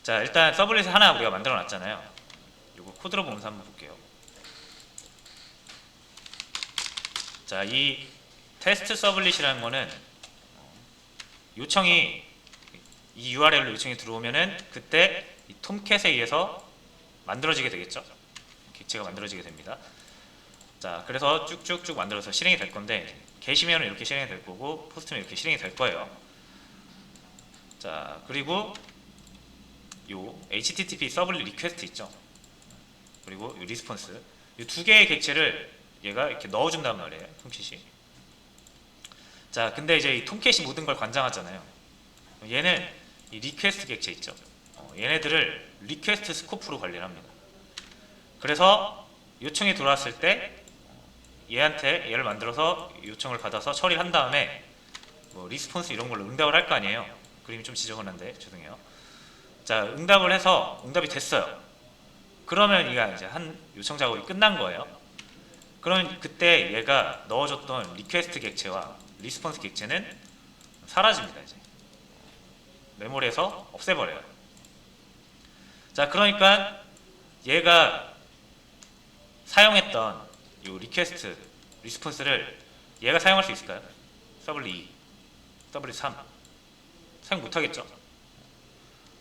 자, 일단 서블릿을 하나 우리가 만들어 놨잖아요. 이거 코드로 보면서 한번 볼게요. 자, 이 테스트 서블릿이라는 거는 요청이 이 URL로 요청이 들어오면은 그때 이 톰캣에 의해서 만들어지게 되겠죠. 객체가 만들어지게 됩니다. 자, 그래서 쭉쭉쭉 만들어서 실행이 될 건데, 게시면은 이렇게 실행이 될 거고 포스트는 이렇게 실행이 될 거예요. 자, 그리고 요 HTTP 서블릿 리퀘스트 있죠. 그리고 요 리스폰스, 이 두 개의 객체를 얘가 이렇게 넣어준단 말이에요, 톰캣이. 자, 근데 이제 이 톰캣이 모든 걸 관장하잖아요. 얘는 이 리퀘스트 객체 있죠. 얘네들을 리퀘스트 스코프로 관리를 합니다. 그래서 요청이 들어왔을 때 얘한테 얘를 만들어서 요청을 받아서 처리를 한 다음에 뭐 리스폰스 이런 걸로 응답을 할 거 아니에요. 그림이 좀 지저분한데 죄송해요. 자, 응답을 해서 응답이 됐어요. 그러면 얘가 이제 한 요청 작업이 끝난 거예요. 그러면 그때 얘가 넣어줬던 리퀘스트 객체와 리스폰스 객체는 사라집니다. 이제 메모리에서 없애버려요. 자, 그러니까 얘가 사용했던 이 리퀘스트 리스폰스를 얘가 사용할 수 있을까요? 서블릿 2, 서블릿 3 사용 못하겠죠.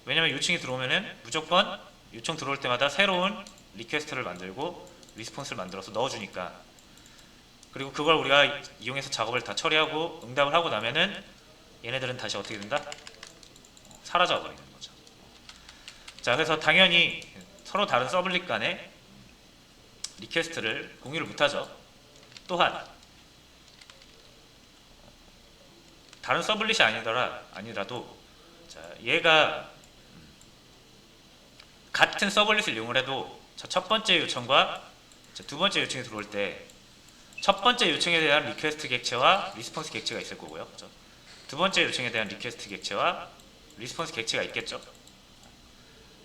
왜냐면 요청이 들어오면은 무조건 요청 들어올 때마다 새로운 리퀘스트를 만들고 리스폰스를 만들어서 넣어주니까. 그리고 그걸 우리가 이용해서 작업을 다 처리하고 응답을 하고 나면은 얘네들은 다시 어떻게 된다? 사라져 버리는 거죠. 자, 그래서 당연히 서로 다른 서블릿 간에 리퀘스트를 공유를 못하죠. 또한 다른 서블릿이 아니라도 자, 얘가 같은 서블릿을 이용을 해도 첫 번째 요청과 두 번째 요청이 들어올 때 첫 번째 요청에 대한 리퀘스트 객체와 리스폰스 객체가 있을 거고요. 그렇죠? 두 번째 요청에 대한 리퀘스트 객체와 리스폰스 객체가 있겠죠.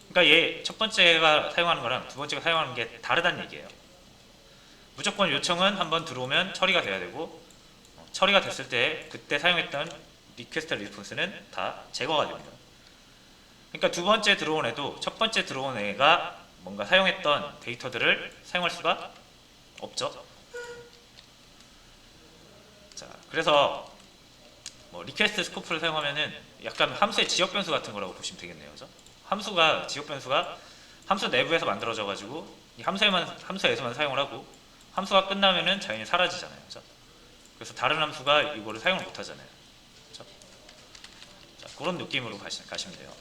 그러니까 얘 첫 번째가 사용하는 거랑 두 번째가 사용하는 게 다르다는 얘기예요. 무조건 요청은 한번 들어오면 처리가 돼야 되고, 처리가 됐을 때 그때 사용했던 리퀘스트 리스폰스는 다 제거가 됩니다. 그러니까 두 번째 들어온 애도 첫 번째 들어온 애가 뭔가 사용했던 데이터들을 사용할 수가 없죠. 자, 그래서 뭐 리퀘스트 스코프를 사용하면은 약간 함수의 지역 변수 같은 거라고 보시면 되겠네요. 그죠? 지역 변수가 함수 내부에서 만들어져 가지고 이 함수에서만 사용을 하고 함수가 끝나면은 자연히 사라지잖아요. 그죠? 그래서 다른 함수가 이거를 사용을 못 하잖아요. 그죠? 자, 그런 느낌으로 가시면 돼요.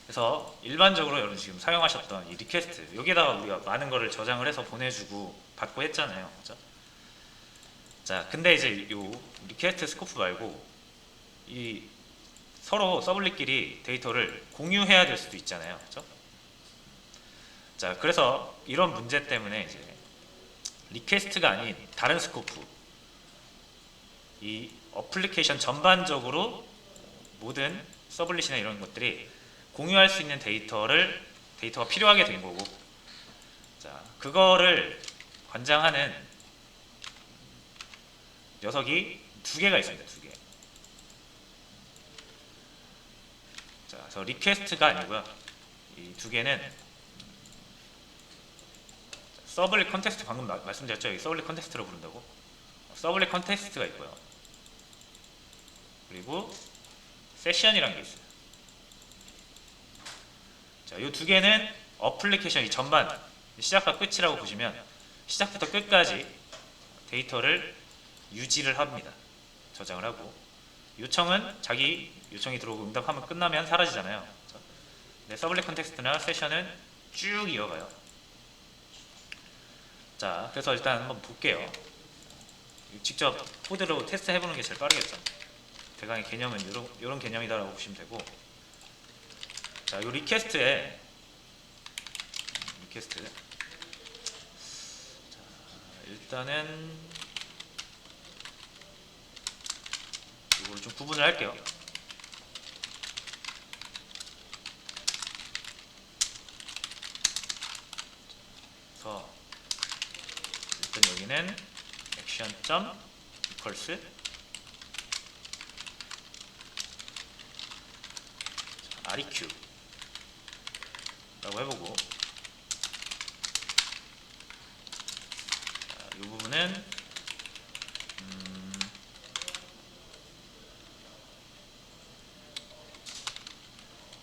그래서 일반적으로 여러분 지금 사용하셨던 이 리퀘스트, 여기에다가 우리가 많은 거를 저장을 해서 보내주고 받고 했잖아요. 그죠? 자, 근데 이제 요 리퀘스트 스코프 말고 이 서로 서블릿끼리 데이터를 공유해야 될 수도 있잖아요. 그죠? 자, 그래서 이런 문제 때문에 이제 리퀘스트가 아닌 다른 스코프, 이 어플리케이션 전반적으로 모든 서블릿이나 이런 것들이 공유할 수 있는 데이터가 필요하게 된 거고, 자, 그거를 관장하는 녀석이 두 개가 있습니다. 두 개. 자, 그래서 리퀘스트가 아니고요. 이 두 개는 서블릿 컨텍스트, 방금 말씀드렸죠. 여기 서블릿 컨텍스트로 부른다고. 서블릿 컨텍스트가 있고요. 그리고 세션이라는 게 있어요. 자, 이 두 개는 어플리케이션 이 전반, 시작과 끝이라고 보시면 시작부터 끝까지 데이터를 유지를 합니다. 저장을 하고, 요청은 자기 요청이 들어오고 응답하면 끝나면 사라지잖아요. 근데 서블릿 컨텍스트나 세션은 쭉 이어가요. 자, 그래서 일단 한번 볼게요. 직접 코드로 테스트 해보는 게 제일 빠르겠죠. 대강의 개념은 이런 개념이다라고 보시면 되고, 자, 이 리퀘스트 자, 일단은 이걸 좀 구분을 할게요. 그래서 일단 여기는 액션 equals req. 라고 해보고, 이 부분은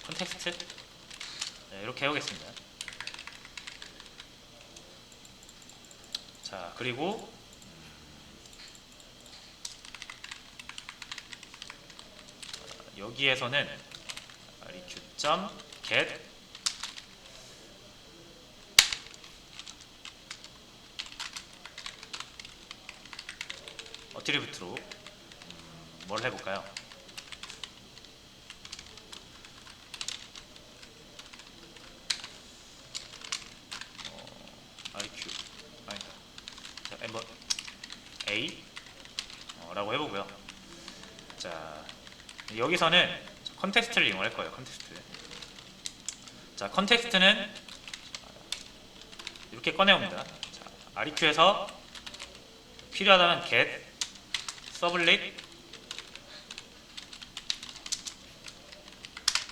컨텍스트, 네, 이렇게 해보겠습니다. 자, 그리고 여기에서는 req.get 어트리뷰트로 뭘 해볼까요? req 아니다. 자, 한번 a 라고 해보고요. 자, 여기서는 컨텍스트를 이용할 거예요. 컨텍스트. 자, 컨텍스트는 이렇게 꺼내옵니다. 자, req에서 필요하다면 get 서블릿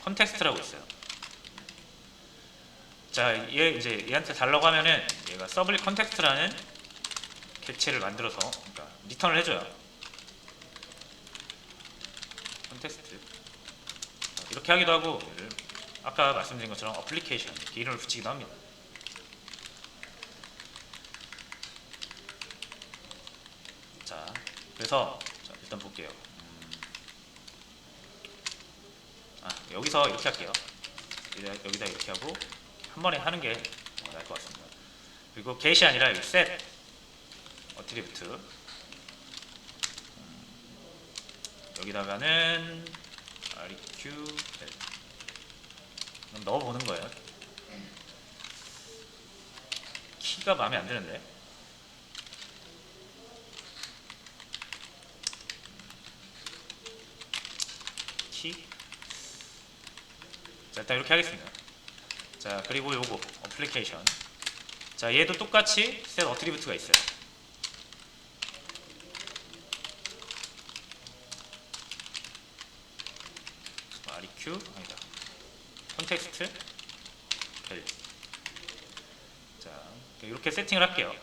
컨텍스트라고 있어요. 자, 얘한테 달라고 하면은 얘가 서블릿 컨텍스트라는 객체를 만들어서, 그러니까 리턴을 해줘요. 컨텍스트. 이렇게 하기도 하고, 아까 말씀드린 것처럼 어플리케이션 이름을 붙이기도 합니다. 자, 그래서 일단 볼게요. 여기서 이렇게 할게요. 여기다 이렇게 하고 한 번에 하는 게 나을 것 같습니다. 그리고 get이 아니라 여기 set 어트리뷰트, 여기다가는 req 넣어보는 거예요. 키가 마음에 안 드는데. 키. 자, 일단 이렇게 하겠습니다. 자, 그리고 요거 어플리케이션. 자, 얘도 똑같이 set 어트리뷰트가 있어요. req 아니다. 컨텍스트 밸류. 자, 이렇게 세팅을 할게요.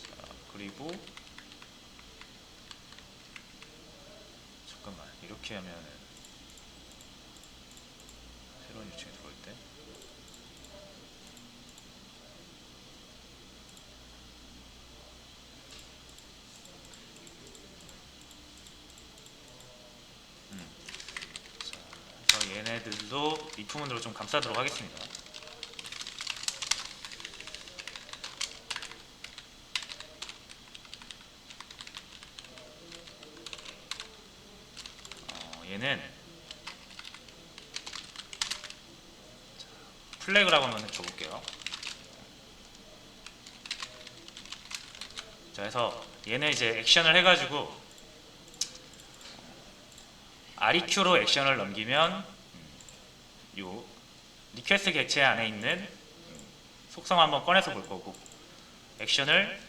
자, 그리고 잠깐만, 이렇게 하면은 새로운 유치에 들어올 때 자, 그래서 얘네들도 리프문으로 좀 감싸도록 하겠습니다. 얘는 플래그라고 한번 줘볼게요. 자, 그래서 얘는 이제 액션을 해가지고 req로 액션을 넘기면 요 리퀘스트 객체 안에 있는 속성 한번 꺼내서 볼 거고, 액션을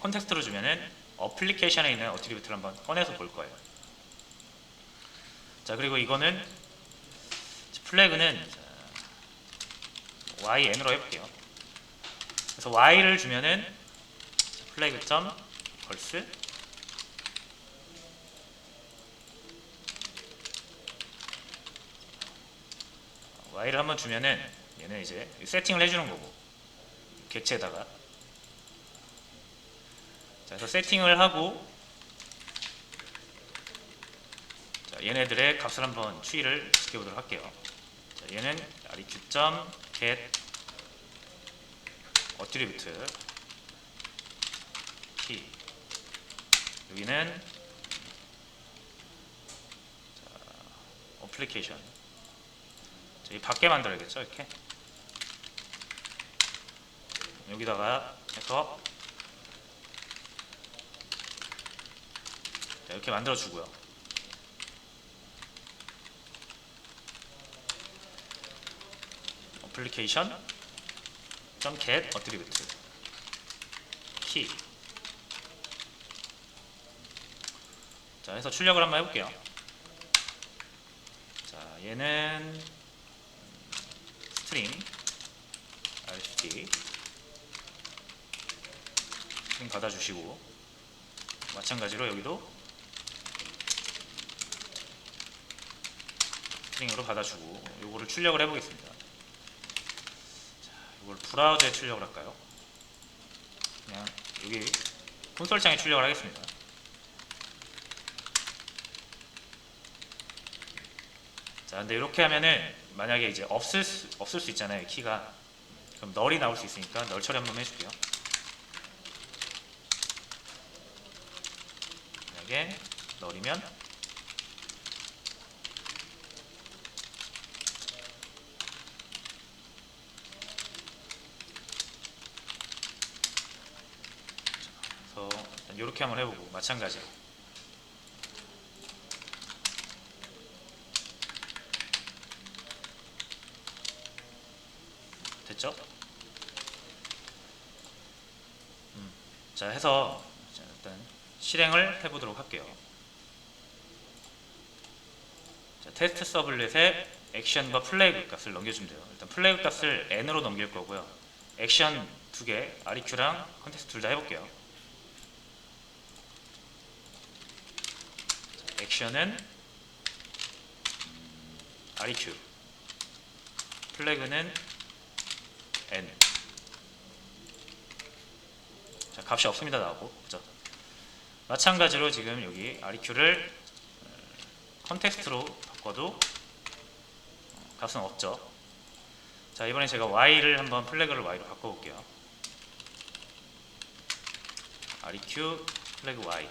컨텍스트로 주면은 어플리케이션에 있는 어트리뷰트를 한번 꺼내서 볼 거예요. 자, 그리고 이거는 플래그는yn으로 해볼게요. 그래서 y를 주면은 플래그.걸스 y를 한번 주면은 얘는 이제 세팅을 해주는 거고, 객체에다가. 자, 그래서 세팅을 하고, 자, 얘네들의 값을 한번 추이를 지켜보도록 할게요. 자, 얘는 req.get 어트리뷰트 키. 여기는 어플리케이션. 이 밖에 만들어야겠죠. 이렇게 여기다가 해서 이렇게 만들어 주고요. 어플리케이션 .get 어트리뷰트 키. 자, 해서 출력을 한번 해볼게요. 자, 얘는 스트링 rct 스트링 받아주시고, 마찬가지로 여기도 스트링으로 받아주고, 요거를 출력을 해보겠습니다. 자, 이걸 브라우저에 출력을 할까요? 그냥 여기 콘솔 창에 출력을 하겠습니다. 자, 근데 이렇게 하면은 만약에 이제 없을 수 있잖아요, 키가. 그럼 널이 나올 수 있으니까 널 처리 한번 해줄게요. 만약에 널이면 그래서 이렇게 한번 해보고, 마찬가지로 됐죠? 자, 해서 일단 실행을 해보도록 할게요. 자, 테스트 서블렛에 액션과 플래그 값을 넘겨주면 돼요. 일단 플래그 값을 n으로 넘길 거고요. 액션 2개, REQ랑 컨텍스트 둘 다 해볼게요. 자, 액션은 REQ, 플래그는 n. 자, 값이 없습니다 나오고, 그죠? 마찬가지로 지금 여기 REQ를 컨텍스트로 바꿔도 값은 없죠. 자, 이번에 제가 y를 한번 플래그를 y로 바꿔볼게요. REQ 플래그 y.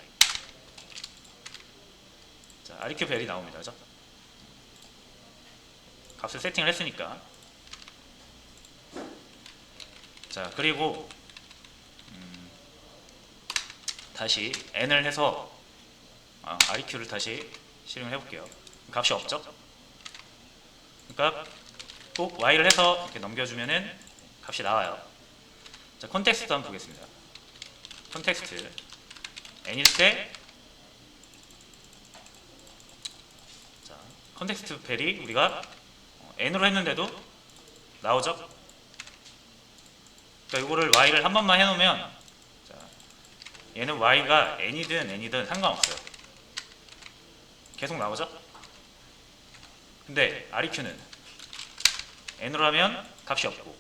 자, REQ 벨이 나옵니다, 그죠? 값을 세팅을 했으니까. 자, 그리고 다시 n을 해서 REQ를 다시 실행을 해볼게요. 값이 없죠? 그러니까 꼭 y를 해서 이렇게 넘겨주면은 값이 나와요. 자, 컨텍스트 한번 보겠습니다. 컨텍스트 n일 때, 자, 컨텍스트 벨이 우리가 n으로 했는데도 나오죠? 그러니까 이거를 y를 한 번만 해놓으면, 자, 얘는 y가 n이든 상관없어요. 계속 나오죠? 근데 REQ는 n으로 하면 값이 없고,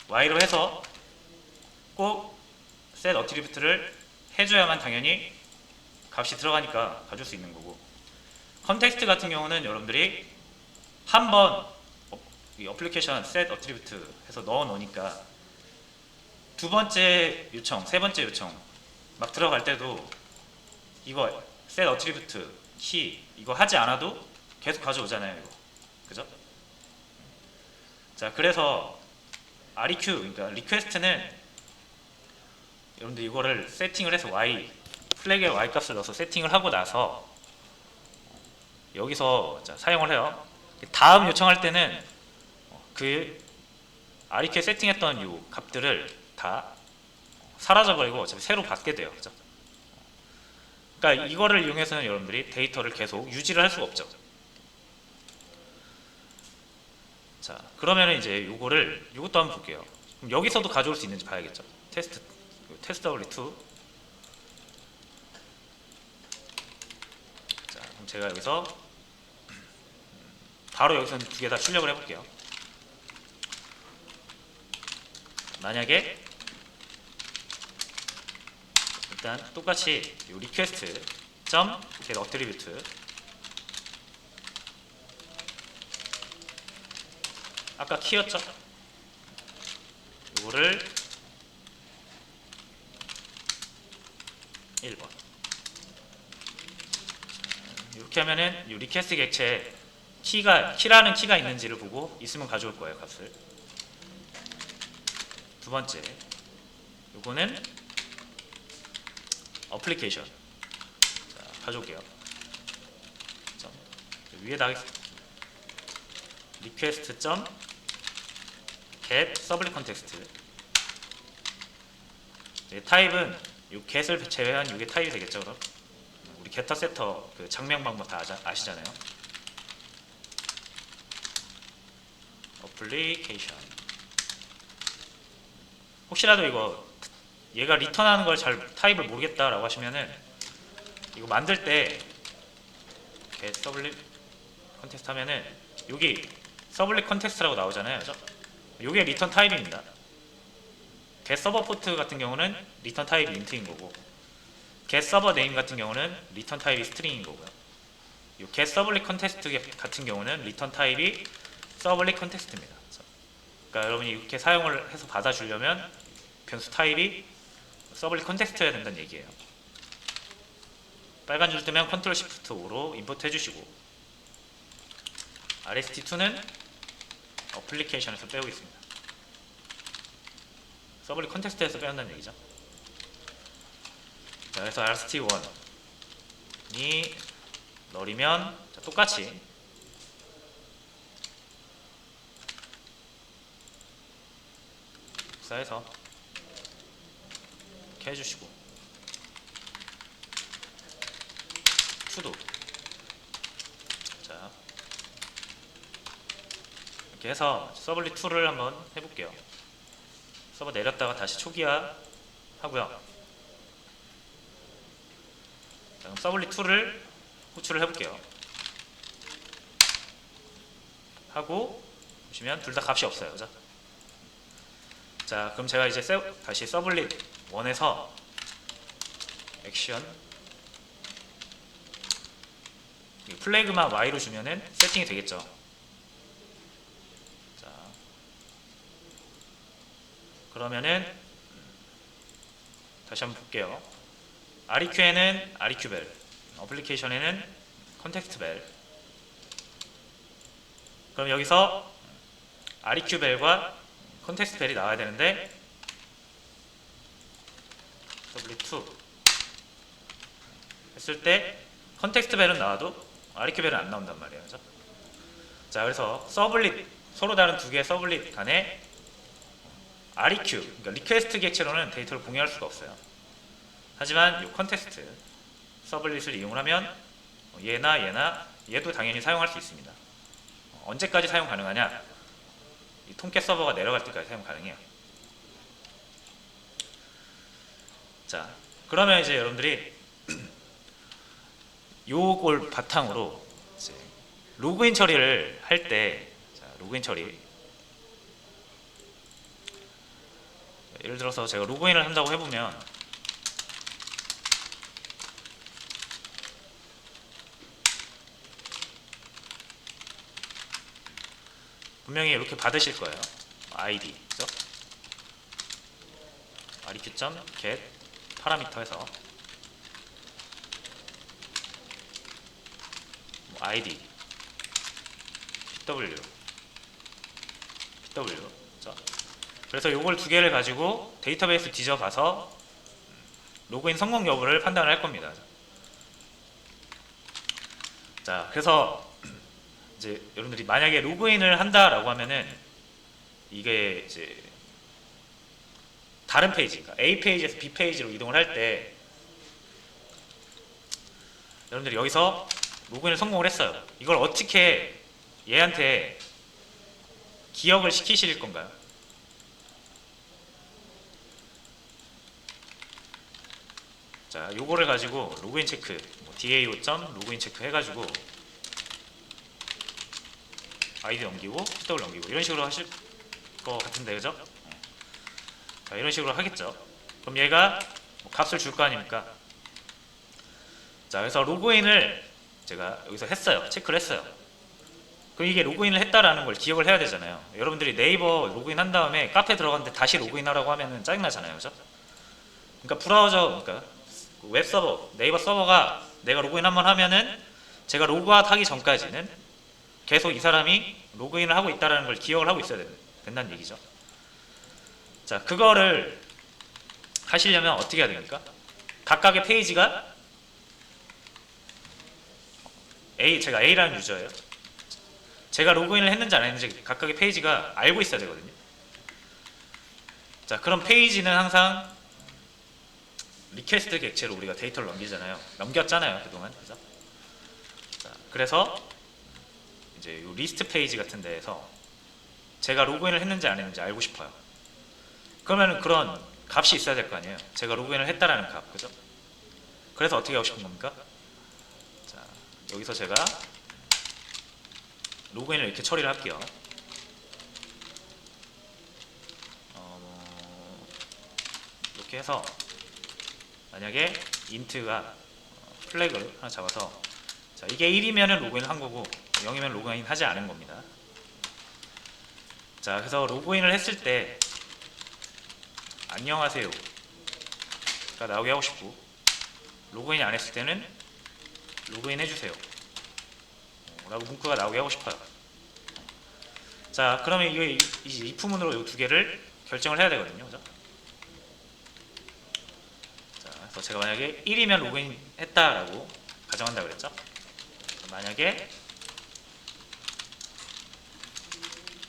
y로 해서 꼭 set attribute를 해줘야만 당연히 값이 들어가니까 가줄 수 있는 거고, 컨텍스트 같은 경우는 여러분들이 한번 이 어플리케이션 set attribute 해서 넣어 놓으니까 두 번째 요청, 세 번째 요청 막 들어갈 때도 이거 set attribute 키 이거 하지 않아도 계속 가져오잖아요, 이거. 그죠? 자, 그래서 REQ, 그러니까 리퀘스트는 여러분들 이거를 세팅을 해서 y 플래그에 y 값을 넣어서 세팅을 하고 나서 여기서 자, 사용을 해요. 다음 요청할 때는 그 REQ에 세팅했던 이 값들을 다 사라져버리고 어차피 새로 받게 돼요. 그죠? 그러니까 이거를 이용해서는 여러분들이 데이터를 계속 유지를 할 수가 없죠. 자, 그러면 이제 요것도 한번 볼게요. 그럼 여기서도 가져올 수 있는지 봐야겠죠. 테스트 w2. 자, 그럼 제가 여기서 바로 여기서 두 개 다 출력을 해볼게요. 만약에 일단 똑같이 이 request get attribute 아까 키였죠? 이거를 1번 이렇게 하면은 이 request 객체에 키라는 키가 있는지를 보고 있으면 가져올 거예요, 값을. 두 번째, 요거는 어플리케이션. 자, 가져올게요. 위에다 하겠습니다. request get 서블릿 컨텍스트. 타입은 요 get을 제외한 이게 타입이 되겠죠, 그럼? 게터 세터 그 장명 방법 다 아시잖아요. 어플리케이션. 혹시라도 이거 얘가 리턴하는 걸 잘 타입을 모르겠다라고 하시면은 이거 만들 때 get 서블릿 컨텍스트 하면은 여기 서블릿 컨텍스트라고 나오잖아요. 그죠? 요게 리턴 타입입니다. get 서버 포트 같은 경우는 리턴 타입이 인트인 거고 get 서버 네임 같은 경우는 리턴 타입이 스트링인 거고요. 요 get 서블릿 컨텍스트 같은 경우는 리턴 타입이 서블릿 컨텍스트입니다. 그러니까 여러분이 이렇게 사용을 해서 받아주려면 변수 타입이 서블릿 컨텍스트여야 된다는 얘기예요. 빨간 줄 뜨면 컨트롤 시프트 5로 임포트 해주시고 RST2는 어플리케이션에서 빼고 있습니다. 서블릿 컨텍스트에서 빼온다는 얘기죠. 자, 그래서 RST1이 널이면 똑같이 복사해서 이렇게 해주시고 수도 자 이렇게 해서 서블릿 2를 한번 해볼게요. 서버 내렸다가 다시 초기화 하고요. 자, 그럼 서블릿 2를 호출을 해볼게요. 하고 보시면 둘 다 값이 없어요. 그죠? 자, 그럼 제가 이제 다시 서블릿 1에서 액션 플래그만 Y로 주면은 세팅이 되겠죠. 자, 그러면은 다시 한번 볼게요. REQ에는 REQ벨, 어플리케이션에는 컨텍스트벨. 그럼 여기서 REQ벨과 컨텍스트벨이 나와야 되는데 W2 했을 때 컨텍스트벨은 나와도 REQ벨은 안 나온단 말이에요. 그렇죠? 자, 그래서 서블릿 서로 다른 두 개의 서블릿 간에 REQ, 그러니까 리퀘스트 객체로는 데이터를 공유할 수가 없어요. 하지만 이 컨텍스트 서블릿을 이용을 하면 얘나 얘도 당연히 사용할 수 있습니다. 언제까지 사용 가능하냐? 이 통캣 서버가 내려갈 때까지 사용 가능해요. 자, 그러면 이제 여러분들이 요걸 바탕으로 이제 로그인 처리를 할 때, 로그인 처리. 예를 들어서 제가 로그인을 한다고 해보면 분명히 이렇게 받으실 거예요. ID, 그죠? req.get 파라미터에서 ID, pw, 그죠? 그래서 요걸 두 개를 가지고 데이터베이스 뒤져봐서 로그인 성공 여부를 판단을 할 겁니다. 자, 그래서 이제 여러분들이 만약에 로그인을 한다라고 하면은 이게 이제 다른 페이지, 그러니까 A 페이지에서 B 페이지로 이동을 할 때 여러분들이 여기서 로그인을 성공을 했어요. 이걸 어떻게 얘한테 기억을 시키실 건가요? 자, 요거를 가지고 로그인 체크, DAO.로그인 체크 해가지고 아이디 넘기고 PW 넘기고 이런 식으로 하실 것 같은데, 그죠? 자, 이런 식으로 하겠죠. 그럼 얘가 값을 줄 거 아닙니까? 자, 그래서 로그인을 제가 여기서 했어요. 체크를 했어요. 그럼 이게 로그인을 했다라는 걸 기억을 해야 되잖아요. 여러분들이 네이버 로그인 한 다음에 카페 들어갔는데 다시 로그인하라고 하면은 짜증나잖아요. 그죠? 그러니까 브라우저, 그러니까 웹 서버, 네이버 서버가 내가 로그인 한번 하면은 제가 로그아웃 하기 전까지는 계속 이 사람이 로그인을 하고 있다는 걸 기억을 하고 있어야 된다는 얘기죠. 자, 그거를 하시려면 어떻게 해야 됩니까? 각각의 페이지가 제가 A라는 유저예요. 제가 로그인을 했는지 안 했는지 각각의 페이지가 알고 있어야 되거든요. 자, 그럼 페이지는 항상 리퀘스트 객체로 우리가 데이터를 넘겼잖아요 그동안. 그죠? 자, 그래서 이제 요 리스트 페이지 같은 데에서 제가 로그인을 했는지 안 했는지 알고 싶어요. 그러면 그런 값이 있어야 될 거 아니에요. 제가 로그인을 했다라는 값, 그죠? 그래서 어떻게 하고 싶은 겁니까? 자, 여기서 제가 로그인을 이렇게 처리를 할게요. 이렇게 해서 만약에 인트가 플래그를 하나 잡아서, 자, 이게 1이면 로그인을 한 거고 0이면 로그인 하지 않은 겁니다. 자, 그래서 로그인을 했을 때 안녕하세요가 나오게 하고 싶고, 로그인 안 했을 때는 로그인 해주세요 라고 문구가 나오게 하고 싶어요. 자, 그러면 이 if문으로 이 두 개를 결정을 해야 되거든요. 그죠? 자, 그래서 제가 만약에 1이면 로그인 했다라고 가정한다 그랬죠? 만약에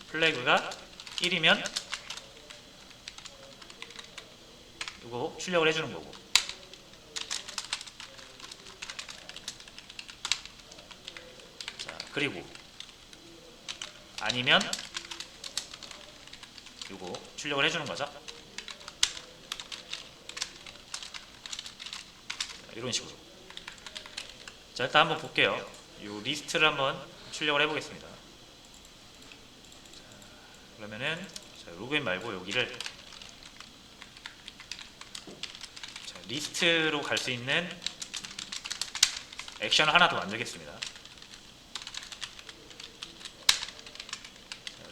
플래그가 1이면 이거 출력을 해주는 거고, 자, 그리고 아니면 이거 출력을 해주는 거죠. 자, 이런 식으로. 자, 일단 한번 볼게요. 이 리스트를 한번 출력을 해보겠습니다. 자, 그러면은 자, 로그인 말고 여기를 자, 리스트로 갈 수 있는 액션을 하나 더 만들겠습니다. 자,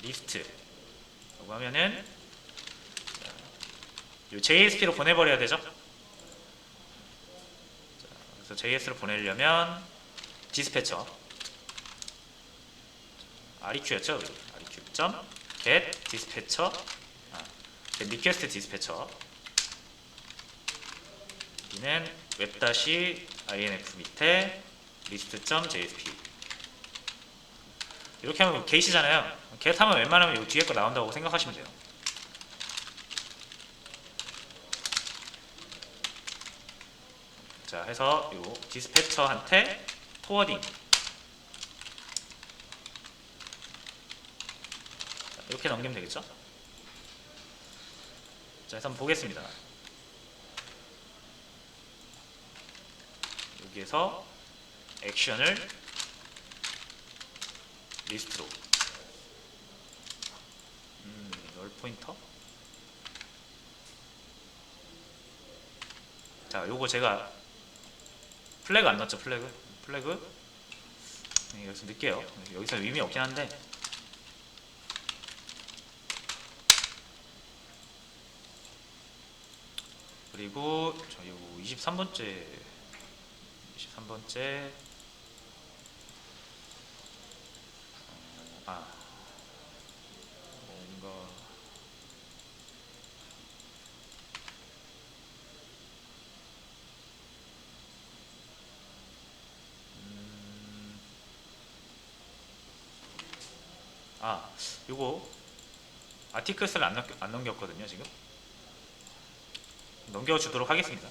리스트라고 하면은 자, 이 JSP로 보내버려야 되죠. 자, 그래서 JS로 보내려면 디스패처 REQ였죠. REQ.get dispatcher request dispatcher, 여기는 web-inf 밑에 list.jsp 이렇게 하면 get이잖아요. get 하면 웬만하면 이 뒤에 거 나온다고 생각하시면 돼요. 자, 해서 요 디스패처한테 포워딩 이렇게 넘기면 되겠죠? 자, 해서 한번 보겠습니다. 여기에서 액션을 리스트로 널 포인터. 자, 요거 제가 플래그 안 넣었죠? 플래그 여기서 넣을게요. 여기서 의미 없긴 한데, 그리고 저 이거 23번째 뭔가 요거 아티클스를 안 넘겼거든요. 지금 넘겨주도록 하겠습니다.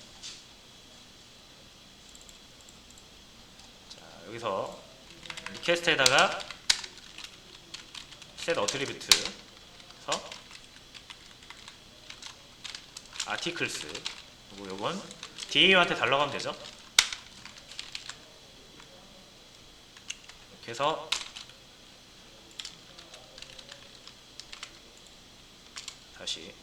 자, 여기서 리퀘스트에다가 set attribute에서 articles, 그리고 요건 DAU한테 달라고 하면 되죠. 이렇게 해서 다시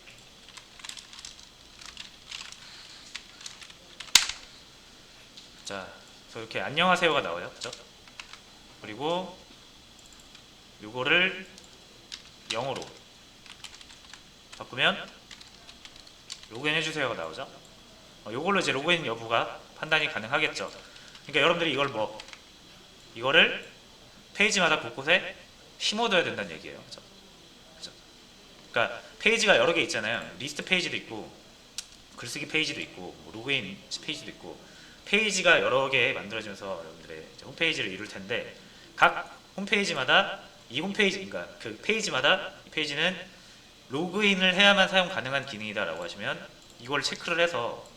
자, 그래서 이렇게 안녕하세요가 나와요. 그죠? 그리고 요거를 0으로 바꾸면 로그인 해주세요가 나오죠. 요걸로 이제 로그인 여부가 판단이 가능하겠죠. 그러니까 여러분들이 이거를 페이지마다 곳곳에 심어둬야 된다는 얘기예요. 그죠? 그러니까 페이지가 여러 개 있잖아요. 리스트 페이지도 있고 글쓰기 페이지도 있고 로그인 페이지도 있고, 페이지가 여러 개 만들어지면서 여러분들의 홈페이지를 이룰 텐데, 각 홈페이지마다 이 그러니까 그 페이지마다 이 페이지는 로그인을 해야만 사용 가능한 기능이다 라고 하시면 이걸 체크를 해서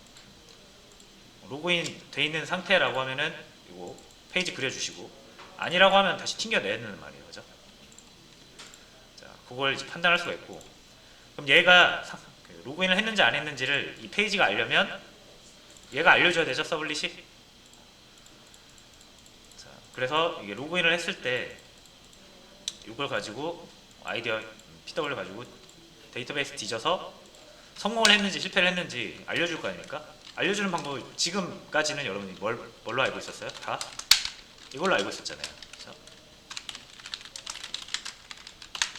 로그인 돼 있는 상태라고 하면은 이거 페이지 그려주시고, 아니라고 하면 다시 튕겨내는 말이에요. 그죠? 자, 그걸 이제 판단할 수가 있고, 그럼 얘가 로그인을 했는지 안 했는지를 이 페이지가 알려면 얘가 알려줘야 되죠, 서블릿이. 자, 그래서 이게 로그인을 했을 때 이걸 가지고 아이디어 PW 가지고 데이터베이스 뒤져서 성공을 했는지 실패를 했는지 알려줄 거 아닙니까? 알려주는 방법이 지금까지는 여러분이 뭘로 알고 있었어요? 다 이걸로 알고 있었잖아요.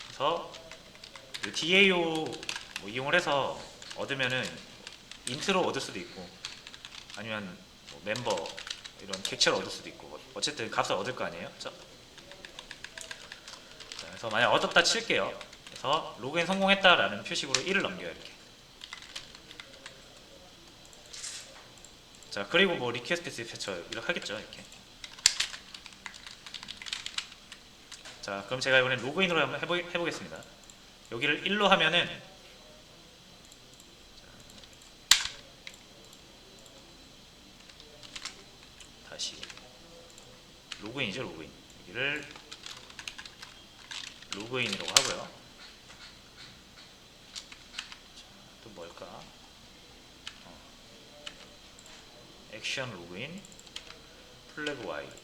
그래서 DAO 뭐 이용을 해서 얻으면은 인트로 얻을 수도 있고, 아니면 뭐 멤버 이런 객체를 얻을 수도 있고, 어쨌든 값을 얻을 거 아니에요. 그렇죠? 자, 그래서 만약 얻었다 칠게요. 그래서 로그인 성공했다라는 표식으로 1을 넘겨요. 이렇게. 자, 그리고 뭐 리퀘스트 디스패처 이렇게 하겠죠. 이렇게. 자, 그럼 제가 이번엔 로그인으로 한번 해보겠습니다. 여기를 1로 하면은, 다시 로그인이죠. 로그인. 여기를 로그인이라고 하고요. 자, 또 뭘까? 액션 로그인 플래그 Y.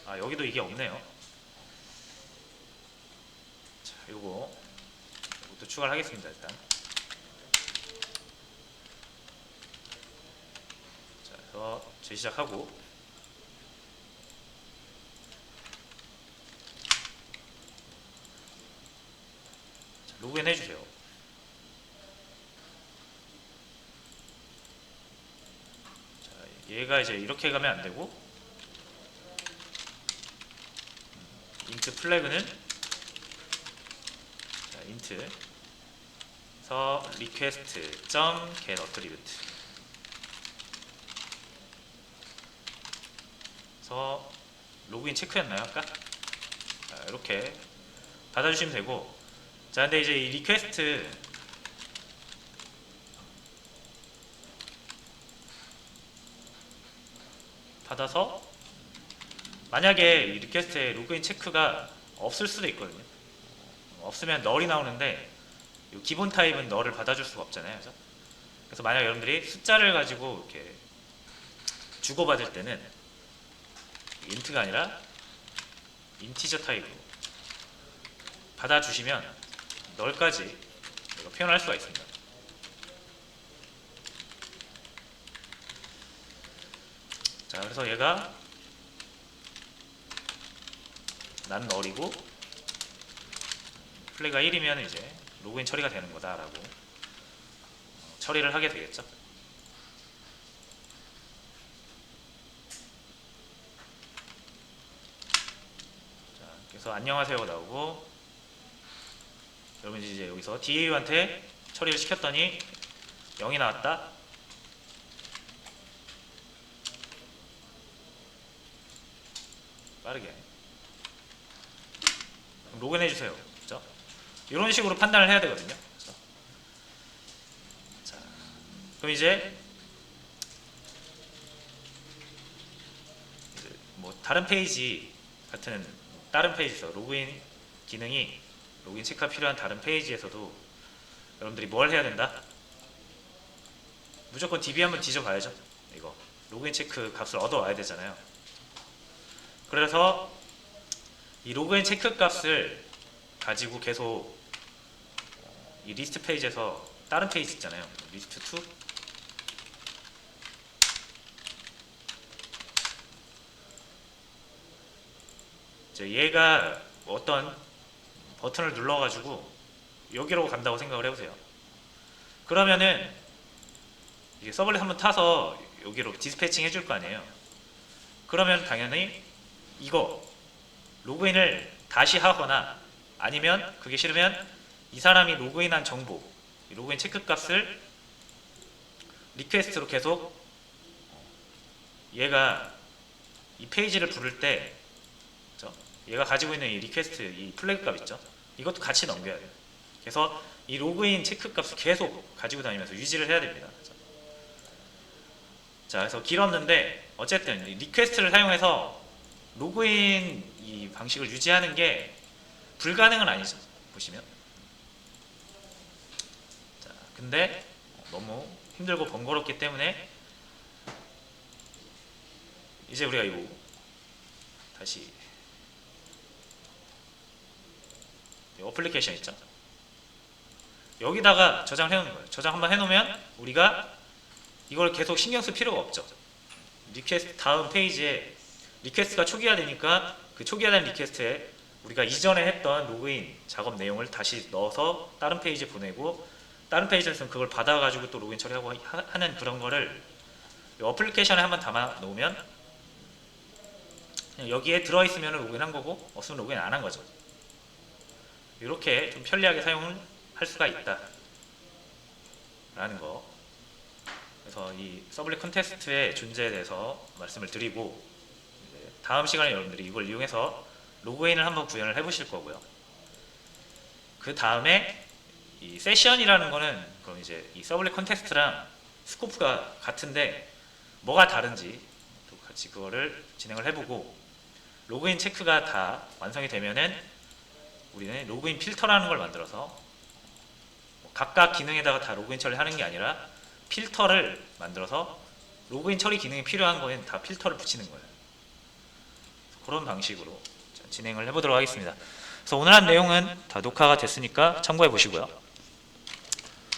아, 여기도 이게 없네요. 자, 이것도 추가를 하겠습니다. 일단. 자, 그래서 재시작하고, 자, 로그인 해주세요. 자, 얘가 이제 이렇게 가면 안 되고, 인트 플래그는, 자, 인트 서 request 점 get attribute. 그래서 로그인 체크였나요 아까? 자, 이렇게 받아주시면 되고, 자, 근데 이제 이 리퀘스트 받아서 만약에 이 리퀘스트에 로그인 체크가 없을 수도 있거든요. 없으면 널이 나오는데, 이 기본 타입은 널을 받아줄 수가 없잖아요. 그래서 만약 여러분들이 숫자를 가지고 이렇게 주고받을 때는 인트가 아니라 인티저 타입으로 받아주시면 널까지 표현할 수가 있습니다. 자, 그래서 얘가 난 널이고 플래그가 1이면 이제 로그인 처리가 되는 거다라고 처리를 하게 되겠죠. 자, 그래서 안녕하세요가 나오고, 여러분 이제 여기서 DAU한테 처리를 시켰더니 0이 나왔다. 빠르게 로그인 해주세요. 그렇죠? 이런 식으로 판단을 해야 되거든요. 그렇죠? 자, 그럼 이제 뭐 다른 페이지 같은 다른 페이지에서 로그인 기능이 로그인 체크가 필요한 다른 페이지에서도 여러분들이 뭘 해야 된다? 무조건 DB 한번 뒤져봐야죠. 이거 로그인 체크 값을 얻어와야 되잖아요. 그래서 이 로그인 체크 값을 가지고 계속 이 리스트 페이지에서 다른 페이지 있잖아요. 리스트 2. 이제 얘가 어떤 버튼을 눌러가지고 여기로 간다고 생각을 해보세요. 그러면은 이게 서블릿 한번 타서 여기로 디스패칭 해줄 거 아니에요. 그러면 당연히 이거 로그인을 다시 하거나, 아니면 그게 싫으면 이 사람이 로그인한 정보, 로그인 체크 값을 리퀘스트로 계속 얘가 이 페이지를 부를 때, 그렇죠? 얘가 가지고 있는 이 리퀘스트 이 플래그 값 있죠? 이것도 같이 넘겨야 돼요. 그래서 이 로그인 체크 값을 계속 가지고 다니면서 유지를 해야 됩니다. 자, 그래서 길었는데 어쨌든 리퀘스트를 사용해서 로그인 이 방식을 유지하는 게 불가능은 아니죠. 보시면. 자, 근데 너무 힘들고 번거롭기 때문에 이제 우리가 이거 다시 이 어플리케이션 있죠. 여기다가 저장을 해놓는 거예요. 저장 한번 해놓으면 우리가 이걸 계속 신경 쓸 필요가 없죠. 리퀘스트 다음 페이지에 리퀘스트가 초기화되니까 그 초기화된 리퀘스트에 우리가 이전에 했던 로그인 작업 내용을 다시 넣어서 다른 페이지에 보내고 다른 페이지에서는 그걸 받아가지고 또 로그인 처리하고 하는 그런 거를 어플리케이션에 한번 담아 놓으면 그냥 여기에 들어있으면 로그인 한 거고 없으면 로그인 안 한 거죠. 이렇게 좀 편리하게 사용을 할 수가 있다 라는 거. 그래서 이 서블릿 컨테스트의 존재에 대해서 말씀을 드리고, 다음 시간에 여러분들이 이걸 이용해서 로그인을 한번 구현을 해 보실 거고요. 그 다음에 이 세션이라는 거는 그럼 이제 이 서블릿 컨테스트랑 스코프가 같은데 뭐가 다른지 또 같이 그거를 진행을 해보고, 로그인 체크가 다 완성이 되면은 우리는 로그인 필터라는 걸 만들어서 각각 기능에다가 다 로그인 처리하는 게 아니라 필터를 만들어서 로그인 처리 기능이 필요한 거엔 다 필터를 붙이는 거예요. 그런 방식으로 진행을 해보도록 하겠습니다. 그래서 오늘 한 내용은 다 녹화가 됐으니까 참고해 보시고요.